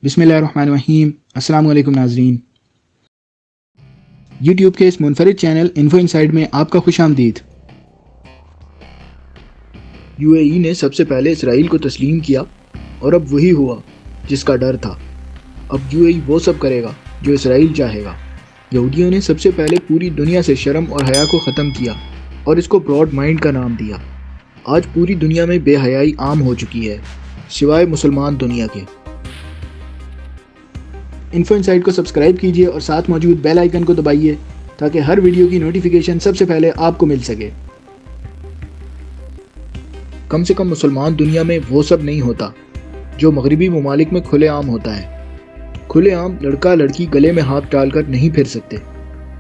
बिस्मिल्लाहिर्रहमानिर्रहीम। अस्सलाम वालेकुम नाज़रीन, यूट्यूब के इस मुनफरिद चैनल इन्फो इनसाइड में आपका खुश आमदीद। यूएई ने सबसे पहले इसराइल को तस्लीम किया और अब वही हुआ जिसका डर था। अब यूएई वो सब करेगा जो इसराइल चाहेगा। यहूदियों ने सबसे पहले पूरी दुनिया से शर्म और हया को ख़त्म किया और इसको ब्रॉड माइंड का नाम दिया। आज पूरी दुनिया में बेहयाई आम हो चुकी है, सिवाय मुसलमान दुनिया के। इन्फो इनसाइड को सब्सक्राइब कीजिए और साथ मौजूद बेल आइकन को दबाइए ताकि हर वीडियो की नोटिफिकेशन सबसे पहले आपको मिल सके। कम से कम मुसलमान दुनिया में वो सब नहीं होता जो मगरिबी ममालिक में खुलेआम होता है। खुलेआम लड़का लड़की गले में हाथ डालकर नहीं फिर सकते,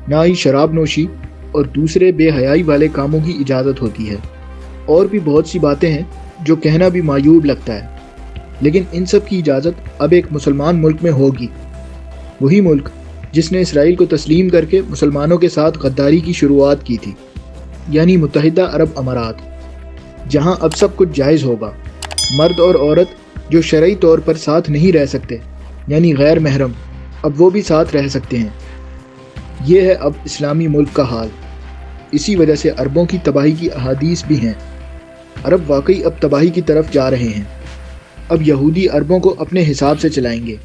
ना ही शराब नोशी और दूसरे बेहयाई वाले कामों की इजाज़त होती है। और भी बहुत सी बातें हैं जो कहना भी मायूब लगता है, लेकिन इन सब की इजाज़त अब एक मुसलमान मुल्क में होगी। वही मुल्क जिसने इसराइल को तस्लीम करके मुसलमानों के साथ गद्दारी की शुरुआत की थी, यानी मुत्तहिदा अरब अमारात, जहां अब सब कुछ जायज़ होगा। मर्द और औरत जो शरई तौर पर साथ नहीं रह सकते, यानी गैर महरम, अब वो भी साथ रह सकते हैं। ये है अब इस्लामी मुल्क का हाल। इसी वजह से अरबों की तबाही की अहादीस भी हैं। अरब वाकई अब तबाही की तरफ जा रहे हैं। अब यहूदी अरबों को अपने हिसाब से चलाएंगे।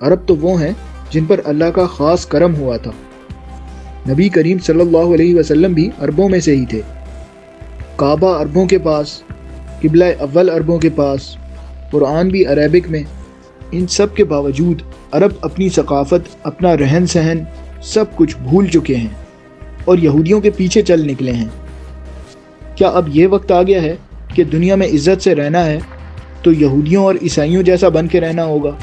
अरब तो वो हैं जिन पर अल्लाह का ख़ास करम हुआ था। नबी करीम सल्लल्लाहु अलैहि वसल्लम भी अरबों में से ही थे। काबा अरबों के पास, किबला अव्वल अरबों के पास, कुरान भी अरेबिक में। इन सब के बावजूद अरब अपनी सकाफ़त, अपना रहन सहन सब कुछ भूल चुके हैं और यहूदियों के पीछे चल निकले हैं। क्या अब ये वक्त आ गया है कि दुनिया में इज़्ज़त से रहना है तो यहूदियों और ईसाइयों जैसा बन के रहना होगा?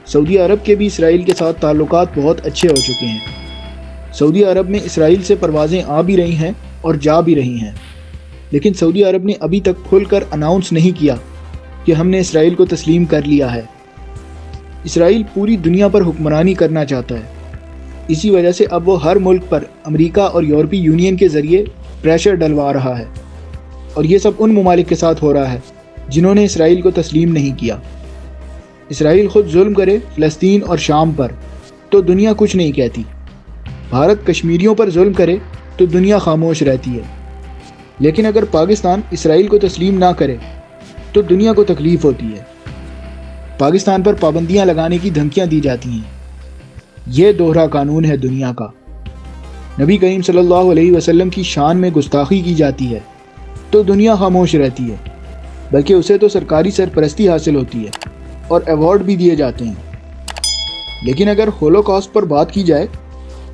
सऊदी अरब के भी इसराइल के साथ ताल्लुकात बहुत अच्छे हो चुके हैं। सऊदी अरब में इसराइल से परवाज़ें आ भी रही हैं और जा भी रही हैं, लेकिन सऊदी अरब ने अभी तक खुलकर अनाउंस नहीं किया कि हमने इसराइल को तस्लीम कर लिया है। इसराइल पूरी दुनिया पर हुक्मरानी करना चाहता है। इसी वजह से अब वो हर मुल्क पर अमेरिका और यूरोपीय यूनियन के ज़रिए प्रेशर डलवा रहा है, और ये सब उन ममालिक के साथ हो रहा है जिन्होंने इसराइल को तस्लीम नहीं किया। इसराइल खुद जुल्म करे फ़लस्तीन और शाम पर तो दुनिया कुछ नहीं कहती। भारत कश्मीरियों पर जुल्म करे तो दुनिया खामोश रहती है। लेकिन अगर पाकिस्तान इसराइल को तस्लीम ना करे तो दुनिया को तकलीफ़ होती है। पाकिस्तान पर पाबंदियां लगाने की धमकियां दी जाती हैं। ये दोहरा कानून है दुनिया का। नबी करीम सल्लल्लाहु अलैहि वसल्लम की शान में गुस्ताखी की जाती है तो दुनिया खामोश रहती है, बल्कि उसे तो सरकारी सरपरस्ती हासिल होती है और अवार्ड भी दिए जाते हैं। लेकिन अगर होलोकॉस्ट पर बात की जाए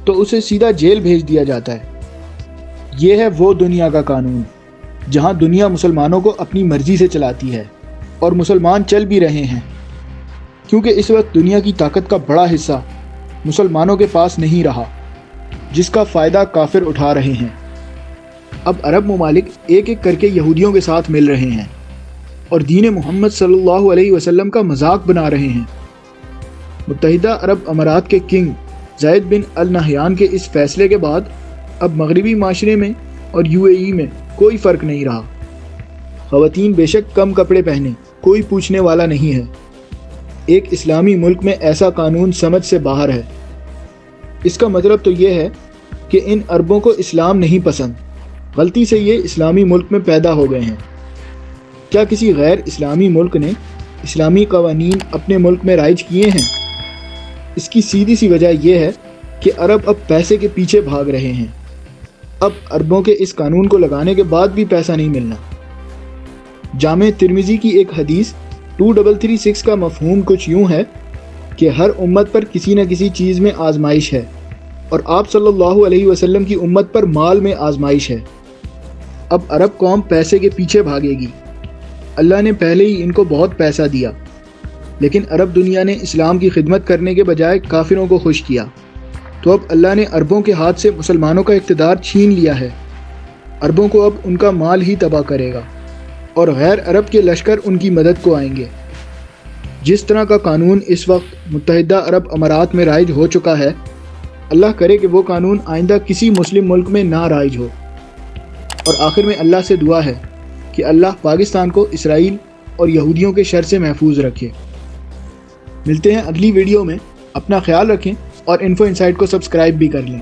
तो उसे सीधा जेल भेज दिया जाता है। ये है वो दुनिया का कानून जहां दुनिया मुसलमानों को अपनी मर्जी से चलाती है, और मुसलमान चल भी रहे हैं, क्योंकि इस वक्त दुनिया की ताकत का बड़ा हिस्सा मुसलमानों के पास नहीं रहा, जिसका फ़ायदा काफिर उठा रहे हैं। अब अरब ममालिक एक एक करके यहूदियों के साथ मिल रहे हैं और दीन मोहम्मद सल्लल्लाहु अलैहि वसल्लम का मजाक बना रहे हैं। मुत्तहिदा अरब अमारात के किंग ज़ायद बिन अल नहयान के इस फैसले के बाद अब मगरिबी माशरे में और यूएई में कोई फ़र्क नहीं रहा। ख़वातीन बेशक कम कपड़े पहने, कोई पूछने वाला नहीं है। एक इस्लामी मुल्क में ऐसा कानून समझ से बाहर है। इसका मतलब तो ये है कि इन अरबों को इस्लाम नहीं पसंद, गलती से ये इस्लामी मुल्क में पैदा हो गए हैं। क्या किसी गैर इस्लामी मुल्क ने इस्लामी कवानीन अपने मुल्क में राइज किए हैं? इसकी सीधी सी वजह यह है कि अरब अब पैसे के पीछे भाग रहे हैं। अब अरबों के इस कानून को लगाने के बाद भी पैसा नहीं मिलना। जामे तिरमिज़ी की एक हदीस 2336 का मफहूम कुछ यूँ है कि हर उम्मत पर किसी न किसी चीज़ में आजमाइश है, और आप सल्लल्लाहु अलैहि वसल्लम की उम्मत पर माल में आजमाइश है। अब अरब कौम पैसे के पीछे भागेगी। अल्लाह ने पहले ही इनको बहुत पैसा दिया, लेकिन अरब दुनिया ने इस्लाम की खिदमत करने के बजाय काफिरों को खुश किया, तो अब अल्लाह ने अरबों के हाथ से मुसलमानों का इक़्तिदार छीन लिया है। अरबों को अब उनका माल ही तबाह करेगा और गैर अरब के लश्कर उनकी मदद को आएंगे। जिस तरह का कानून इस वक्त मुत्तहिदा अरब अमारात में राइज हो चुका है, अल्लाह करे कि वो कानून आइंदा किसी मुस्लिम मुल्क में ना राइज हो। और आखिर में अल्लाह से दुआ है कि अल्लाह पाकिस्तान को इसराइल और यहूदियों के शर से महफूज रखे। ملتے ہیں اگلی ویڈیو میں، اپنا خیال رکھیں اور انفو انسائٹ کو سبسکرائب بھی کر لیں۔